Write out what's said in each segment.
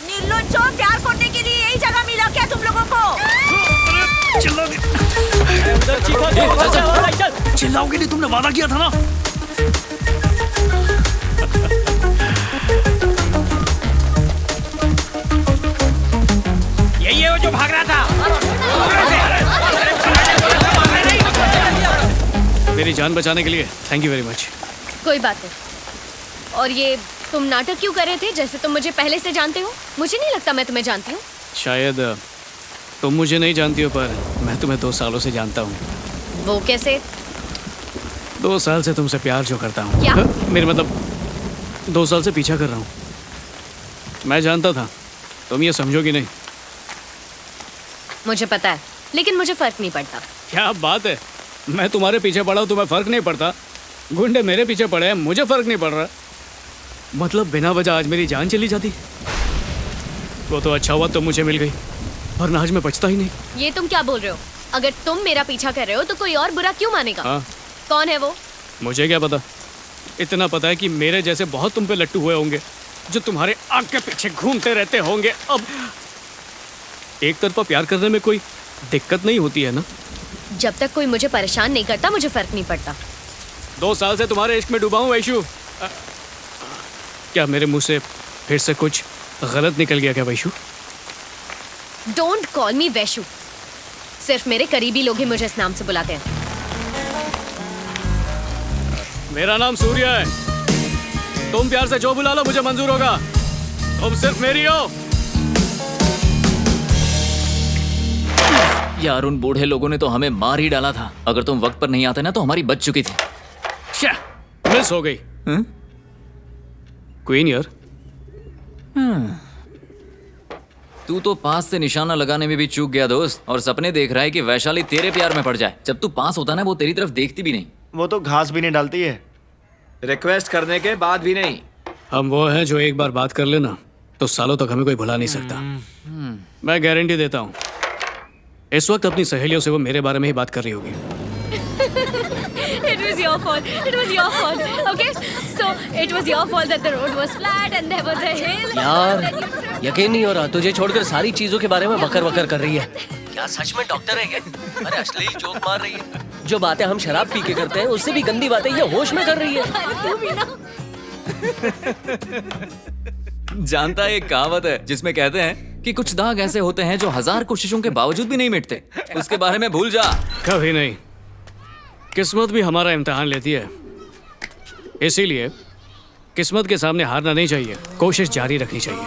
निर्लज्जो, प्यार करने के लिए यही जगह मिला क्या तुम लोगों को? चिल्लाओगे नहीं, तुमने वादा किया था ना। यही है वो जो भाग रहा था। मेरी जान बचाने के लिए थैंक यू वेरी मच। कोई बात नहीं। और ये तुम नाटक क्यों कर रहे थे जैसे तुम मुझे पहले से जानते हो? मुझे नहीं लगता मैं तुम्हें जानती हूँ। शायद तुम मुझे नहीं जानती हो, पर मैं तुम्हें 2 सालों से जानता हूँ। वो कैसे? 2 साल से तुमसे प्यार जो करता हूँ। क्या? मेरे मतलब 2 साल से पीछा कर रहा हूँ। मैं जानता था तुम ये समझोगी नहीं। मुझे पता है, लेकिन मुझे फर्क नहीं पड़ता। क्या बात है, मैं तुम्हारे पीछे पड़ा हूँ, तुम्हें फर्क नहीं पड़ता? गुंडे मेरे पीछे पड़े हैं, मुझे फर्क नहीं पड़ रहा। मतलब बिना वजह आज मेरी जान चली जाती। वो तो अच्छा हुआ तुम मुझे मिल गई, वरना आज मैं बचता ही नहीं। ये तुम क्या बोल रहे हो? अगर तुम मेरा पीछा कर रहे हो तो कोई और बुरा क्यों मानेगा? हाँ। कौन है वो? मुझे क्या पता, इतना पता है कि मेरे जैसे बहुत तुम पे लट्टू हुए होंगे जो तुम्हारे आग के पीछे घूमते रहते होंगे। अब एक तरफा प्यार करने में कोई दिक्कत नहीं होती है ना? जब तक कोई मुझे परेशान नहीं करता मुझे फर्क नहीं पड़ता। 2 साल से तुम्हारे इश्क में डूबा हूँ वैशु। क्या मेरे मुंह से फिर से कुछ गलत निकल गया क्या वैशु? डोंट कॉल मी वैशु। सिर्फ मेरे करीबी लोग ही मुझे इस नाम से बुलाते हैं। मेरा नाम सूर्य है। तुम प्यार से जो बुला लो मुझे मंजूर होगा। तुम सिर्फ मेरी हो। यार उन बूढ़े लोगों ने तो हमें मार ही डाला था। अगर तुम वक्त पर नहीं आते ना तो हमारी बच चुकी थी। मिस हो गई। क्वीन यार। तू तो पास से निशाना लगाने में भी चूक गया दोस्त, और सपने देख रहा है कि वैशाली तेरे प्यार में पड़ जाए। जब तू पास होता ना वो तेरी तरफ देखती भी नहीं। वो तो घास भी नहीं डालती है। रिक्वेस्ट करने के बाद भी नहीं। हम वो हैं जो एक बार बात कर लेना तो सालों तक हमें कोई भुला नहीं सकता। मैं गारंटी देता हूँ इस वक्त अपनी सहेलियों से वो मेरे बारे में ही बात कर रही होगी। It was your fault. It was your fault. Okay? So it was your fault that the road was flat and there was a hill. यार यकीन नहीं हो रहा, तुझे छोड़कर सारी चीजों के बारे में बकर बकर कर रही है। क्या सच में डॉक्टर है क्या? अरे अश्लील जोक मार रही है। जो बातें हम शराब पी के करते हैं उससे भी गंदी बातें ये होश में कर रही है। तू भी ना। जानता है एक कहावत है जिसमें कहते हैं कि कुछ दाग ऐसे होते हैं जो 1000 कोशिशों के बावजूद भी नहीं मिटते। उसके बारे में भूल जा। कभी नहीं। किस्मत भी हमारा इम्तिहान लेती है, इसीलिए किस्मत के सामने हारना नहीं चाहिए, कोशिश जारी रखनी चाहिए।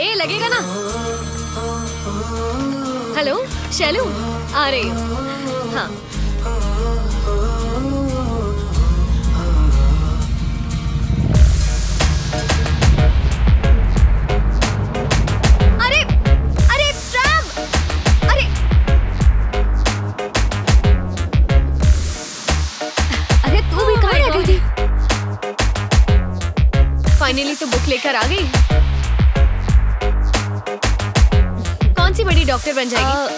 ए लगेगा ना? हेलो शैलू, आ रही हूँ। हाँ फाइनली तो बुक लेकर आ गई। कौन सी बड़ी डॉक्टर बन जाएगी?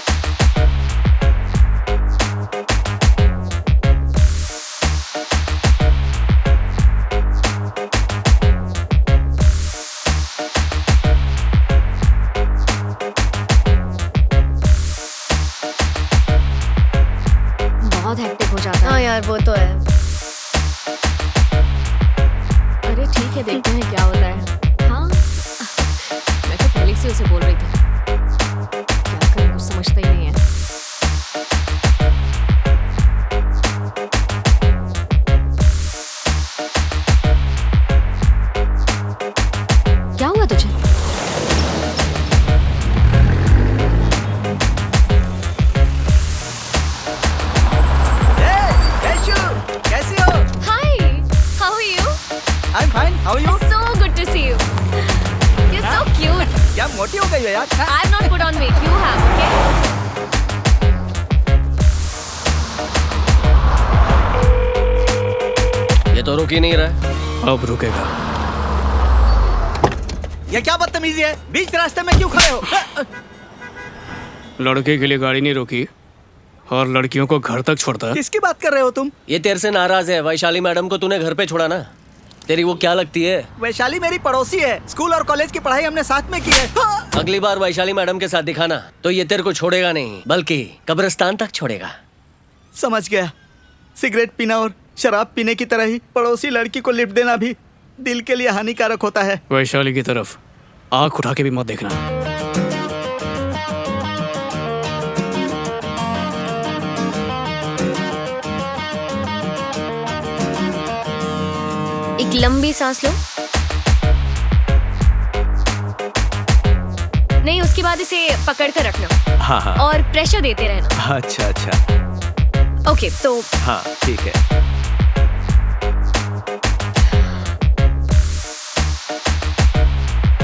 बहुत हेक्टिक हो जाता है। हाँ यार वो तो है। ठीक है, देखते हैं क्या होता है। हाँ मैं तो पहले से उसे बोल रही थी, क्या करूं कुछ समझता ही नहीं है। क्या हुआ तुझे? कैसी हो? Hi, how are you? I'm fine. How are you? So good to see you. You're so cute. क्या मोटी हो गई हो यार? I've not put on weight. You have, okay? ये तो रुक ही नहीं रहा। अब रुकेगा। ये क्या बदतमीजी है? बीच रास्ते में क्यों खड़े हो? लड़के के लिए गाड़ी नहीं रोकी, और लड़कियों को घर तक छोड़ता है। किसकी बात कर रहे हो तुम? ये तेरे से नाराज है। वैशाली मैडम को तूने घर पे छोड़ा ना। तेरी वो क्या लगती है? वैशाली मेरी पड़ोसी है। स्कूल और कॉलेज की पढ़ाई हमने साथ में की है। हाँ। अगली बार वैशाली मैडम के साथ दिखाना तो ये तेरे को छोड़ेगा नहीं, बल्कि कब्रिस्तान तक छोड़ेगा। समझ गया। सिगरेट पीना और शराब पीने की तरह ही पड़ोसी लड़की को लिफ्ट देना भी दिल के लिए हानिकारक होता है। वैशाली की तरफ आंख उठा के भी मत देखना। एक लंबी सांस लो। नहीं, उसके बाद इसे पकड़ कर रखना। हाँ हाँ। और प्रेशर देते रहना। अच्छा अच्छा। ओके, तो हाँ ठीक है।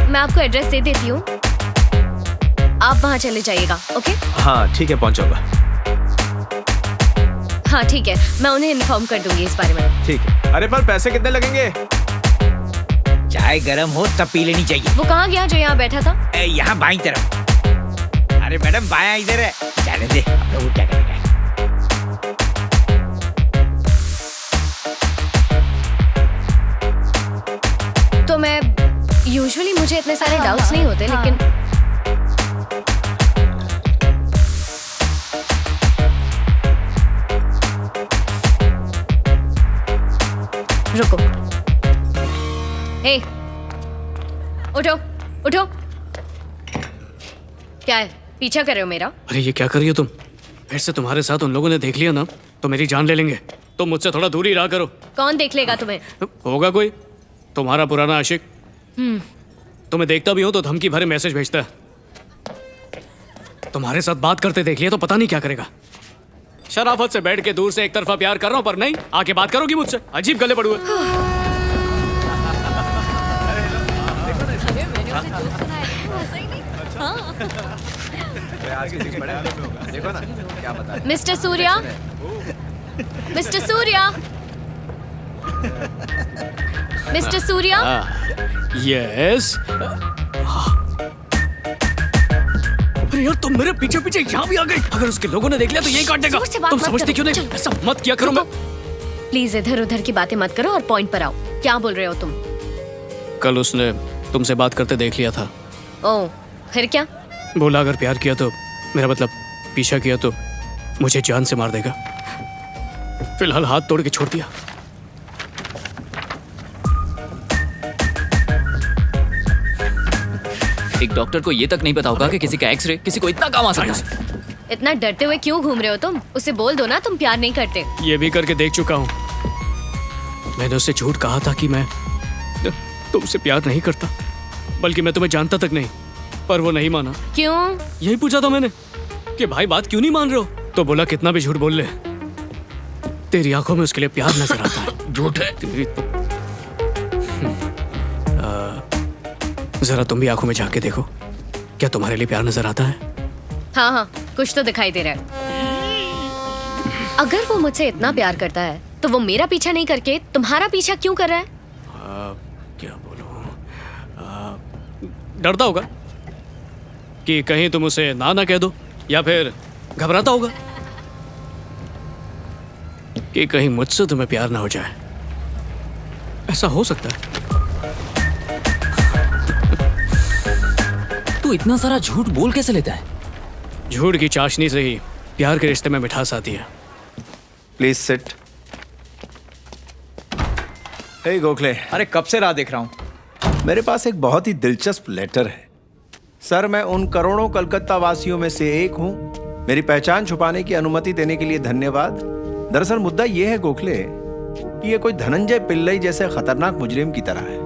मैं आपको एड्रेस दे देती हूँ, आप वहाँ चले जाइएगा। ओके? हाँ ठीक है, पहुंचूंगा। हाँ ठीक है, मैं उन्हें इन्फॉर्म कर दूंगी इस बारे में। ठीक है। अरे पर पैसे कितने लगेंगे? चाय गरम हो तब पी लेनी चाहिए। वो कहाँ गया जो यहाँ बैठा था? यहाँ बाईं तरफ। अरे मैडम बायां इधर है, जाने दे, अब वो क्या करेगा। तो मैं यूजुअली मुझे इतने सारे डाउट्स नहीं होते, लेकिन रुको। हे, उठो उठो। क्या है, पीछा कर रहे हो मेरा? अरे ये क्या कर रही हो तुम? फिर से तुम्हारे साथ उन लोगों ने देख लिया ना तो मेरी जान ले लेंगे। तुम मुझसे थोड़ा दूर ही रहा करो। कौन देख लेगा तुम्हें? होगा कोई, तुम्हारा पुराना आशिक। तुम्हें देखता भी हो तो धमकी भरे मैसेज भेजता है। तुम्हारे साथ बात करते देख लिया तो पता नहीं क्या करेगा। शराफत से बैठ के दूर से एक तरफा प्यार कर रहा हूं, पर नहीं आके बात करोगी मुझसे। अजीब गले पड़ुए। देखो ना क्या बता। Mister Surya, mister Surya, mister Surya. Yes. अरे यार तुम मेरे पीछे पीछे यहाँ भी आ गई। अगर उसके लोगों ने देख लिया तो यही काट देगा। जोर से बात तुम मत समझती करो। क्यों नहीं? चल। ऐसा मत किया करो। मैं प्लीज इधर उधर की बातें मत करो और पॉइंट पर आओ। क्या बोल रहे हो तुम? कल उसने तुमसे बात करते देख लिया था। ओह, फिर क्या? बोला अगर प्यार किया तो, मेरा मतलब पीछा किया तो मुझे जान से मार देगा। फिलहाल हाथ तोड़ के छोड़ दिया। एक डॉक्टर को ये तक नहीं पता होगा कि किसी का एक्सरे किसी को इतना काम आ सकता है। इतना डरते हुए क्यों घूम रहे हो तुम? उसे बोल दो ना तुम प्यार नहीं करते। ये भी करके देख चुका हूँ। मैंने उससे झूठ कहा था कि मैं तुमसे प्यार नहीं करता, बल्कि मैं तुम्हें जानता तक नहीं, पर वो नहीं माना। क्यों? यही पूछा था मैंने कि भाई बात क्यों नहीं मान रहे हो, तो बोला कितना भी झूठ बोल ले, तेरी आंखों में उसके लिए प्यार नजर आता है। झूठ है। तेरी तो जरा तुम भी आंखों में झांक के देखो, क्या तुम्हारे लिए प्यार नजर आता है? हाँ हाँ, कुछ तो दिखाई दे रहा है। अगर वो मुझसे इतना प्यार करता है तो वो मेरा पीछा नहीं करके तुम्हारा पीछा क्यों कर रहा है? क्या बोलूं, डरता होगा कि कहीं तुम उसे ना ना कह दो, या फिर घबराता होगा कि कहीं मुझसे तुम्हें प्यार ना हो जाए। ऐसा हो सकता है। तू इतना सारा झूठ बोल कैसे लेता है? झूठ की चाशनी से ही प्यार के रिश्ते में मिठास आती है। Please sit. हे गोखले, अरे कब से राह देख रहा हूँ। मेरे पास एक बहुत ही दिलचस्प लेटर है। सर, मैं उन करोड़ों कलकत्ता वासियों में से एक हूँ। मेरी पहचान छुपाने की अनुमति देने के लिए धन्यवाद। दरअसल मुद्दा ये है गोखले कि ये कोई धनंजय पिल्लई जैसे खतरनाक मुजरिम की तरह है,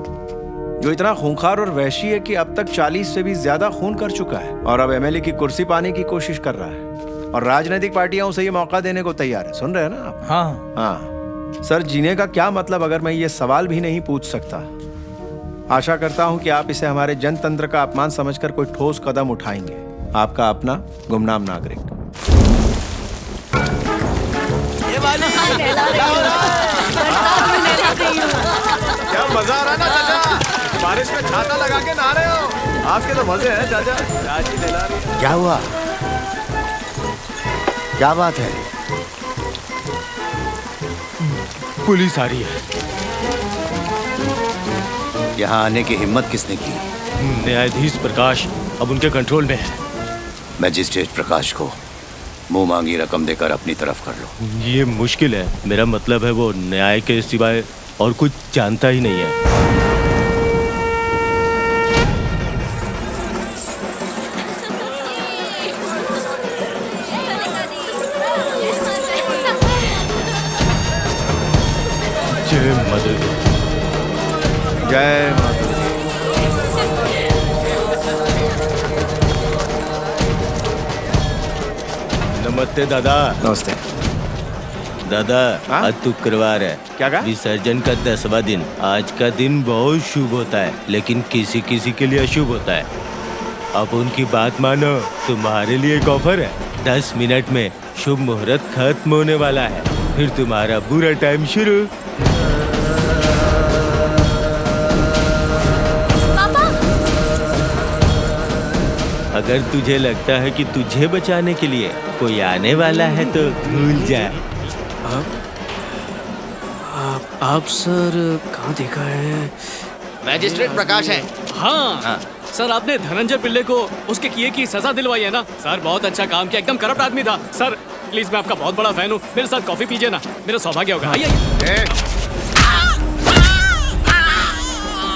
जो इतना खूंखार और वहशी है कि अब तक 40 से भी ज्यादा खून कर चुका है और अब एमएलए की कुर्सी पाने की कोशिश कर रहा है। और राजनीतिक पार्टियां उसे ये मौका देने को तैयार है। सुन रहे हैं ना आप? हाँ हाँ सर, जीने का क्या मतलब अगर मैं ये सवाल भी नहीं पूछ सकता। आशा करता हूं कि आप इसे हमारे जनतंत्र का अपमान समझकर कोई ठोस कदम उठाएंगे। आपका अपना गुमनाम नागरिक। क्या मजा आ रहा ना चाचा, बारिश में छाता लगा के नहा रहे हो। आपके तो मजे हैं चाचा। चाची ले ला रही है। क्या हुआ? क्या बात है? पुलिस आ रही है। यहाँ आने की हिम्मत किसने की? न्यायाधीश प्रकाश अब उनके कंट्रोल में है। मैजिस्ट्रेट प्रकाश को मुंह मांगी रकम देकर अपनी तरफ कर लो। ये मुश्किल है। मेरा मतलब है वो न्याय के सिवाय और कुछ जानता ही नहीं है। जय मदर। जय माता। नमस्ते दादा। नमस्ते। दादा हाँ? आज शुक्रवार है। क्या कहा? विसर्जन का 10वां दिन। आज का दिन बहुत शुभ होता है, लेकिन किसी किसी के लिए अशुभ होता है। अब उनकी बात मानो, तुम्हारे लिए एक ऑफर है। 10 मिनट में शुभ मुहूर्त खत्म होने वाला है, फिर तुम्हारा बुरा टाइम शुरू। अगर तुझे लगता है कि तुझे बचाने के लिए कोई आने वाला है तो भूल जा। आप सर कहाँ देखा है? मैजिस्ट्रेट प्रकाश है। हाँ सर, आपने धनंजय पिल्ले को उसके किए की सजा दिलवाई है ना सर? बहुत अच्छा काम किया, एकदम करप्ट आदमी था सर। प्लीज, मैं आपका बहुत बड़ा फैन हूँ, मेरे साथ कॉफी पीजिए ना, मेरा सौभाग्य होगा। आइए।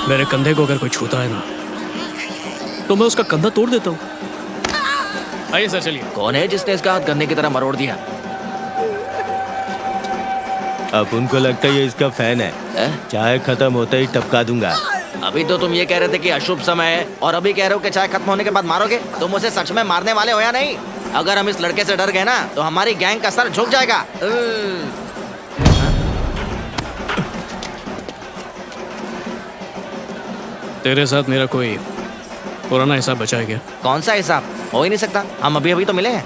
मेरे कंधे को अगर कोई छूता है ना तो मैं उसका कंधा तोड़ देता हूँ। आइए सर, चलिए। कौन है जिसने इसका हाथ गन्ने की तरह मरोड़ दिया? अब उनको लगता है ये इसका फैन है। चाय खत्म होते ही टपका दूंगा। अभी तो तुम ये कह रहे थे कि अशुभ समय है, और अभी कह रहे हो कि चाय खत्म होने के बाद मारोगे। तुम उसे सच में मारने वाले हो या नहीं? अगर हम इस लड़के से डर गए ना तो हमारी गैंग का सर झुक जाएगा। तेरे साथ मेरा कोई पुराना हिसाब बचा है क्या? कौन सा हिसाब? हो ही नहीं सकता, हम अभी अभी तो मिले हैं।